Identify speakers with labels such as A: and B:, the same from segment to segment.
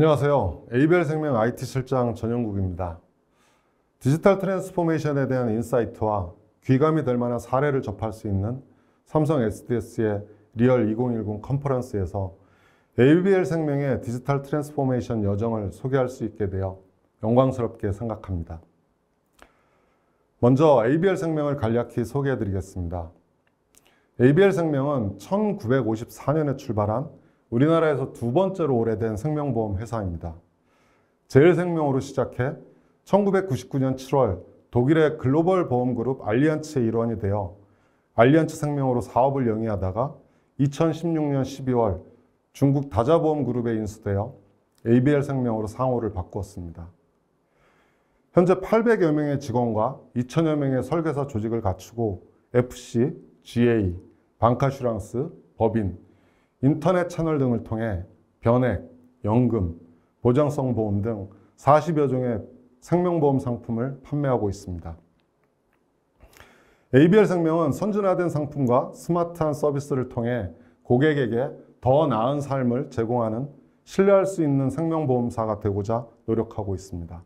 A: 안녕하세요. ABL생명 IT실장 전영국입니다. 디지털 트랜스포메이션에 대한 인사이트와 귀감이 될 만한 사례를 접할 수 있는 삼성 SDS의 리얼 2010 컨퍼런스에서 ABL생명의 디지털 트랜스포메이션 여정을 소개할 수 있게 되어 영광스럽게 생각합니다. 먼저 ABL생명을 간략히 소개해 드리겠습니다. ABL생명은 1954년에 출발한 우리나라에서 두 번째로 오래된 생명보험 회사입니다. 제일생명으로 시작해 1999년 7월 독일의 글로벌 보험그룹 알리안츠의 일원이 되어 알리안츠 생명으로 사업을 영위하다가 2016년 12월 중국 다자보험그룹에 인수되어 ABL생명으로 상호를 바꾸었습니다. 현재 800여 명의 직원과 2,000여 명의 설계사 조직을 갖추고 FC, GA, 방카슈랑스, 법인, 인터넷 채널 등을 통해 변액, 연금, 보장성 보험 등 40여 종의 생명보험 상품을 판매하고 있습니다. ABL생명은 선진화된 상품과 스마트한 서비스를 통해 고객에게 더 나은 삶을 제공하는 신뢰할 수 있는 생명보험사가 되고자 노력하고 있습니다.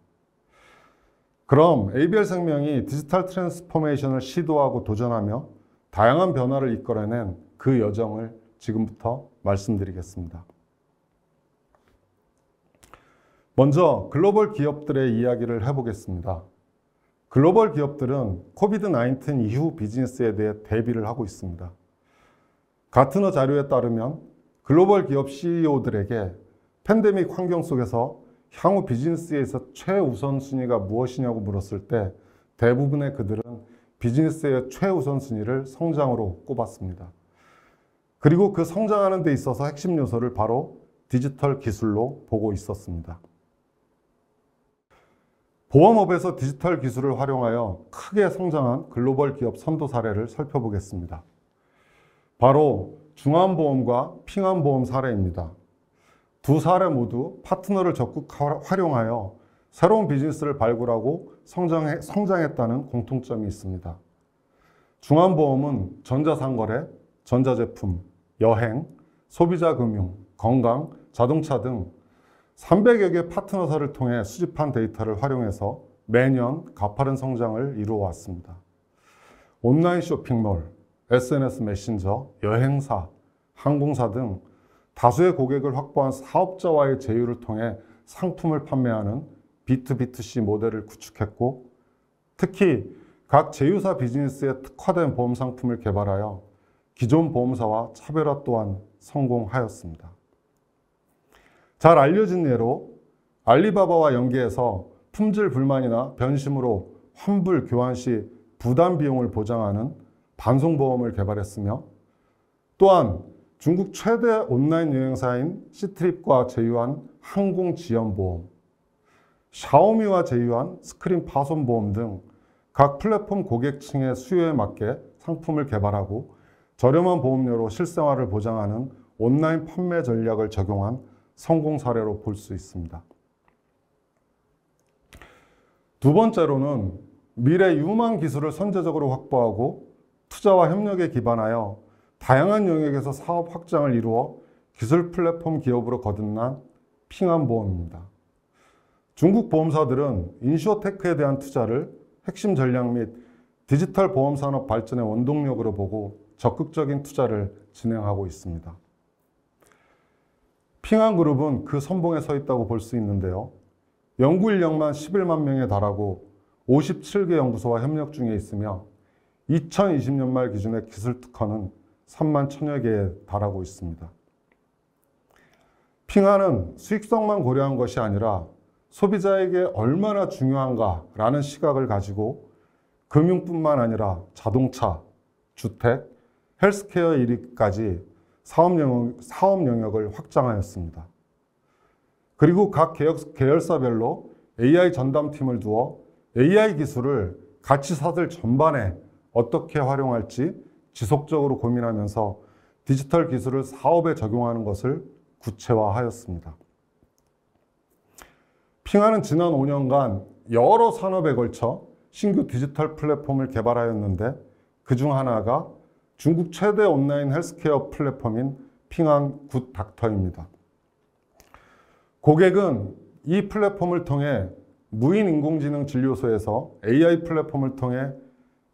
A: 그럼 ABL생명이 디지털 트랜스포메이션을 시도하고 도전하며 다양한 변화를 이끌어낸 그 여정을 지금부터 말씀드리겠습니다. 먼저 글로벌 기업들의 이야기를 해보겠습니다. 글로벌 기업들은 코비드-19 이후 비즈니스에 대해 대비를 하고 있습니다. 가트너 자료에 따르면 글로벌 기업 CEO들에게 팬데믹 환경 속에서 향후 비즈니스에서 최우선순위가 무엇이냐고 물었을 때 대부분의 그들은 비즈니스의 최우선순위를 성장으로 꼽았습니다. 그리고 그 성장하는 데 있어서 핵심 요소를 바로 디지털 기술로 보고 있었습니다. 보험업에서 디지털 기술을 활용하여 크게 성장한 글로벌 기업 선도 사례를 살펴보겠습니다. 바로 중암보험과 핑암보험 사례입니다. 두 사례 모두 파트너를 적극 활용하여 새로운 비즈니스를 발굴하고 성장했다는 공통점이 있습니다. 중암보험은 전자상거래, 전자제품, 여행, 소비자금융, 건강, 자동차 등 300여 개 파트너사를 통해 수집한 데이터를 활용해서 매년 가파른 성장을 이루어왔습니다. 온라인 쇼핑몰, SNS 메신저, 여행사, 항공사 등 다수의 고객을 확보한 사업자와의 제휴를 통해 상품을 판매하는 B2B2C 모델을 구축했고, 특히 각 제휴사 비즈니스에 특화된 보험 상품을 개발하여 기존 보험사와 차별화 또한 성공하였습니다. 잘 알려진 예로 알리바바와 연계해서 품질 불만이나 변심으로 환불 교환 시 부담 비용을 보장하는 반송보험을 개발했으며, 또한 중국 최대 온라인 여행사인 시트립과 제휴한 항공지연보험, 샤오미와 제휴한 스크린 파손보험 등 각 플랫폼 고객층의 수요에 맞게 상품을 개발하고 저렴한 보험료로 실생활을 보장하는 온라인 판매 전략을 적용한 성공 사례로 볼 수 있습니다. 두 번째로는 미래 유망 기술을 선제적으로 확보하고 투자와 협력에 기반하여 다양한 영역에서 사업 확장을 이루어 기술 플랫폼 기업으로 거듭난 핑암보험입니다. 중국 보험사들은 인슈어테크에 대한 투자를 핵심 전략 및 디지털 보험 산업 발전의 원동력으로 보고 적극적인 투자를 진행하고 있습니다. 핑암그룹은 그 선봉에 서 있다고 볼 수 있는데요. 연구 인력만 11만 명에 달하고 57개 연구소와 협력 중에 있으며 2020년 말 기준의 기술 특허는 3만 1,000여 개에 달하고 있습니다. 핑암은 수익성만 고려한 것이 아니라 소비자에게 얼마나 중요한가라는 시각을 가지고 금융뿐만 아니라 자동차, 주택, 헬스케어 1위까지 사업 영역을 확장하였습니다. 그리고 각 계열사별로 AI 전담팀을 두어 AI 기술을 가치사들 전반에 어떻게 활용할지 지속적으로 고민하면서 디지털 기술을 사업에 적용하는 것을 구체화하였습니다. 핑암은 지난 5년간 여러 산업에 걸쳐 신규 디지털 플랫폼을 개발하였는데 그중 하나가 중국 최대 온라인 헬스케어 플랫폼인 핑암 굿닥터입니다. 고객은 이 플랫폼을 통해 무인 인공지능 진료소에서 AI 플랫폼을 통해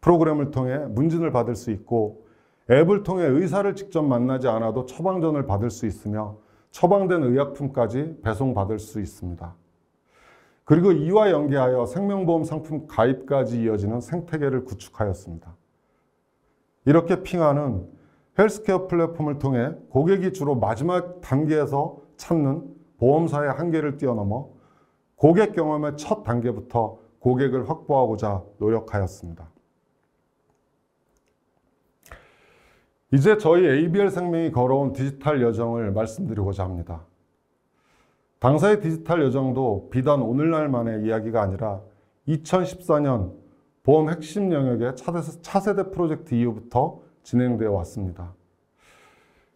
A: 프로그램을 통해 문진을 받을 수 있고 앱을 통해 의사를 직접 만나지 않아도 처방전을 받을 수 있으며 처방된 의약품까지 배송받을 수 있습니다. 그리고 이와 연계하여 생명보험 상품 가입까지 이어지는 생태계를 구축하였습니다. 이렇게 핑하는 헬스케어 플랫폼을 통해 고객이 주로 마지막 단계에서 찾는 보험사의 한계를 뛰어넘어 고객 경험의 첫 단계부터 고객을 확보하고자 노력하였습니다. 이제 저희 ABL생명이 걸어온 디지털 여정을 말씀드리고자 합니다. 당사의 디지털 여정도 비단 오늘날만의 이야기가 아니라 2014년 보험 핵심 영역의 차세대 프로젝트 이후부터 진행되어 왔습니다.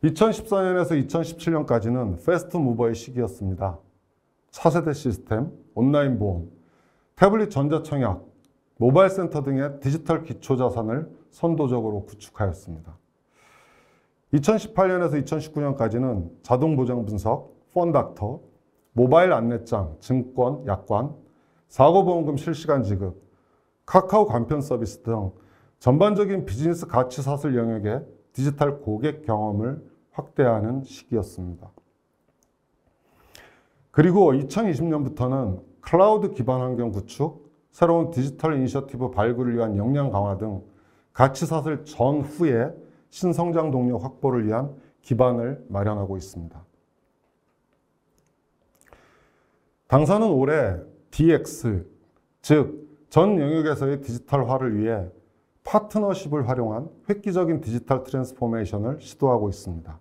A: 2014년에서 2017년까지는 패스트 무버의 시기였습니다. 차세대 시스템, 온라인 보험, 태블릿 전자청약, 모바일 센터 등의 디지털 기초자산을 선도적으로 구축하였습니다. 2018년에서 2019년까지는 자동보장 분석, 펀닥터, 모바일 안내장, 증권, 약관, 사고보험금 실시간 지급, 카카오 간편 서비스 등 전반적인 비즈니스 가치 사슬 영역의 디지털 고객 경험을 확대하는 시기였습니다. 그리고 2020년부터는 클라우드 기반 환경 구축, 새로운 디지털 이니셔티브 발굴을 위한 역량 강화 등 가치 사슬 전후에 신성장 동력 확보를 위한 기반을 마련하고 있습니다. 당사는 올해 DX, 즉 전 영역에서의 디지털화를 위해 파트너십을 활용한 획기적인 디지털 트랜스포메이션을 시도하고 있습니다.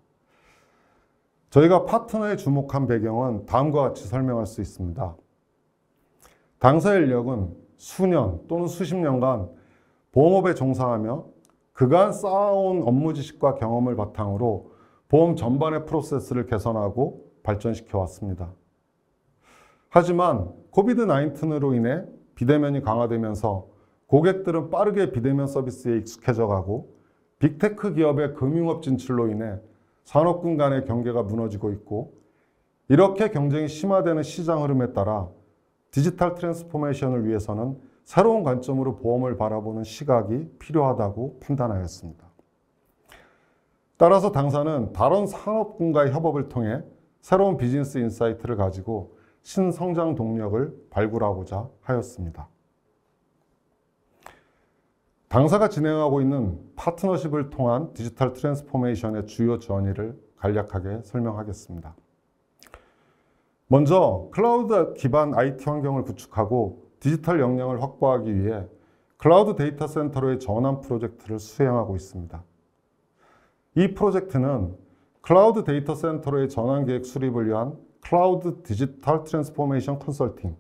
A: 저희가 파트너에 주목한 배경은 다음과 같이 설명할 수 있습니다. 당사의 인력은 수년 또는 수십 년간 보험업에 종사하며 그간 쌓아온 업무 지식과 경험을 바탕으로 보험 전반의 프로세스를 개선하고 발전시켜 왔습니다. 하지만 코비드-19로 인해 비대면이 강화되면서 고객들은 빠르게 비대면 서비스에 익숙해져 가고 빅테크 기업의 금융업 진출로 인해 산업군 간의 경계가 무너지고 있고 이렇게 경쟁이 심화되는 시장 흐름에 따라 디지털 트랜스포메이션을 위해서는 새로운 관점으로 보험을 바라보는 시각이 필요하다고 판단하였습니다. 따라서 당사는 다른 산업군과의 협업을 통해 새로운 비즈니스 인사이트를 가지고 신성장 동력을 발굴하고자 하였습니다. 당사가 진행하고 있는 파트너십을 통한 디지털 트랜스포메이션의 주요 전의를 간략하게 설명하겠습니다. 먼저 클라우드 기반 IT 환경을 구축하고 디지털 역량을 확보하기 위해 클라우드 데이터 센터로의 전환 프로젝트를 수행하고 있습니다. 이 프로젝트는 클라우드 데이터 센터로의 전환 계획 수립을 위한 클라우드 디지털 트랜스포메이션 컨설팅,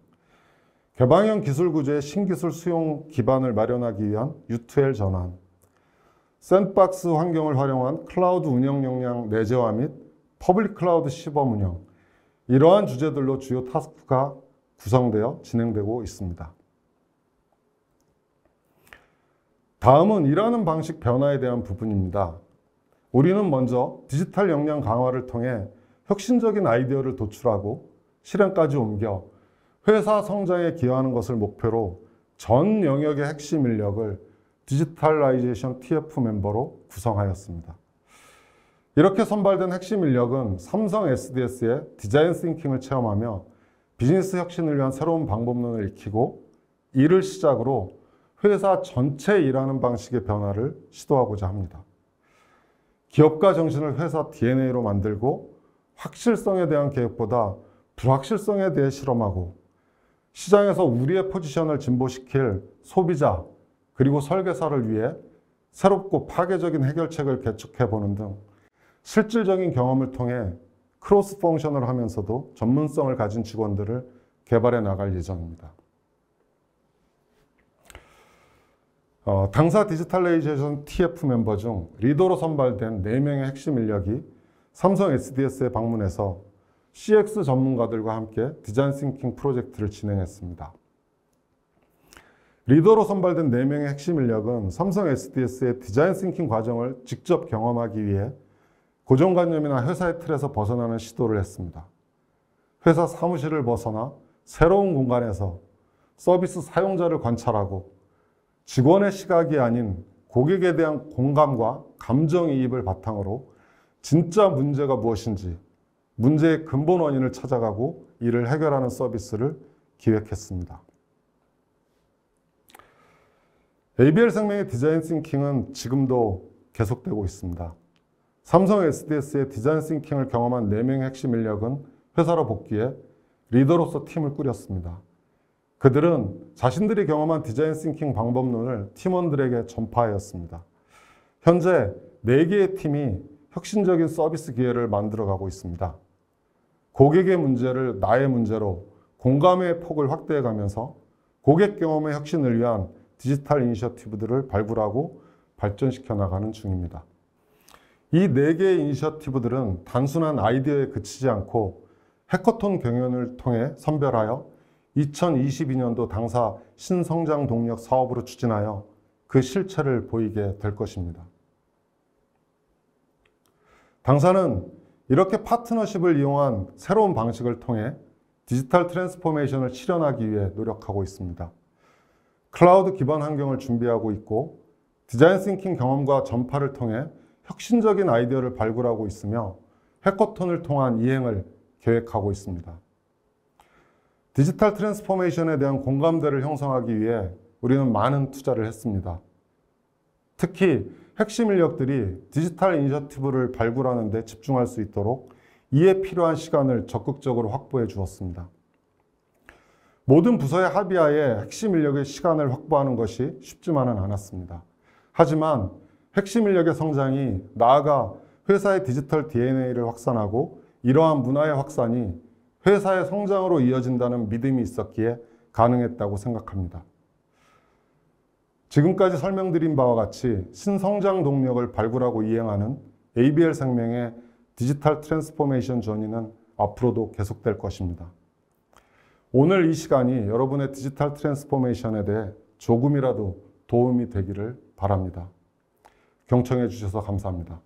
A: 개방형 기술 구조의 신기술 수용 기반을 마련하기 위한 U2L 전환, 샌드박스 환경을 활용한 클라우드 운영 역량 내재화 및 퍼블릭 클라우드 시범 운영, 이러한 주제들로 주요 타스크가 구성되어 진행되고 있습니다. 다음은 일하는 방식 변화에 대한 부분입니다. 우리는 먼저 디지털 역량 강화를 통해 혁신적인 아이디어를 도출하고 실행까지 옮겨 회사 성장에 기여하는 것을 목표로 전 영역의 핵심 인력을 디지털라이제이션 TF 멤버로 구성하였습니다. 이렇게 선발된 핵심 인력은 삼성 SDS의 디자인 싱킹을 체험하며 비즈니스 혁신을 위한 새로운 방법론을 익히고 이를 시작으로 회사 전체 일하는 방식의 변화를 시도하고자 합니다. 기업가 정신을 회사 DNA로 만들고 확실성에 대한 계획보다 불확실성에 대해 실험하고 시장에서 우리의 포지션을 진보시킬 소비자 그리고 설계사를 위해 새롭고 파괴적인 해결책을 개척해보는 등 실질적인 경험을 통해 크로스 펑션을 하면서도 전문성을 가진 직원들을 개발해 나갈 예정입니다. 당사 디지털라이제이션 TF 멤버 중 리더로 선발된 4명의 핵심 인력이 삼성 SDS에 방문해서 CX 전문가들과 함께 디자인 싱킹 프로젝트를 진행했습니다. 리더로 선발된 4명의 핵심 인력은 삼성 SDS의 디자인 싱킹 과정을 직접 경험하기 위해 고정관념이나 회사의 틀에서 벗어나는 시도를 했습니다. 회사 사무실을 벗어나 새로운 공간에서 서비스 사용자를 관찰하고 직원의 시각이 아닌 고객에 대한 공감과 감정이입을 바탕으로 진짜 문제가 무엇인지 문제의 근본 원인을 찾아가고 이를 해결하는 서비스를 기획했습니다. ABL생명의 디자인 싱킹은 지금도 계속되고 있습니다. 삼성 SDS의 디자인 싱킹을 경험한 4명의 핵심 인력은 회사로 복귀해 리더로서 팀을 꾸렸습니다. 그들은 자신들이 경험한 디자인 싱킹 방법론을 팀원들에게 전파하였습니다. 현재 4개의 팀이 혁신적인 서비스 기회를 만들어가고 있습니다. 고객의 문제를 나의 문제로 공감의 폭을 확대해가면서 고객 경험의 혁신을 위한 디지털 이니셔티브들을 발굴하고 발전시켜 나가는 중입니다. 이 4개의 이니셔티브들은 단순한 아이디어에 그치지 않고 해커톤 경연을 통해 선별하여 2022년도 당사 신성장 동력 사업으로 추진하여 그 실체를 보이게 될 것입니다. 당사는 이렇게 파트너십을 이용한 새로운 방식을 통해 디지털 트랜스포메이션을 실현하기 위해 노력하고 있습니다. 클라우드 기반 환경을 준비하고 있고 디자인 싱킹 경험과 전파를 통해 혁신적인 아이디어를 발굴하고 있으며 해커톤을 통한 이행을 계획하고 있습니다. 디지털 트랜스포메이션에 대한 공감대를 형성하기 위해 우리는 많은 투자를 했습니다. 특히 핵심 인력들이 디지털 이니셔티브를 발굴하는 데 집중할 수 있도록 이에 필요한 시간을 적극적으로 확보해 주었습니다. 모든 부서의 합의하에 핵심 인력의 시간을 확보하는 것이 쉽지만은 않았습니다. 하지만 핵심 인력의 성장이 나아가 회사의 디지털 DNA를 확산하고 이러한 문화의 확산이 회사의 성장으로 이어진다는 믿음이 있었기에 가능했다고 생각합니다. 지금까지 설명드린 바와 같이 신성장 동력을 발굴하고 이행하는 ABL생명의 디지털 트랜스포메이션 저니는 앞으로도 계속될 것입니다. 오늘 이 시간이 여러분의 디지털 트랜스포메이션에 대해 조금이라도 도움이 되기를 바랍니다. 경청해 주셔서 감사합니다.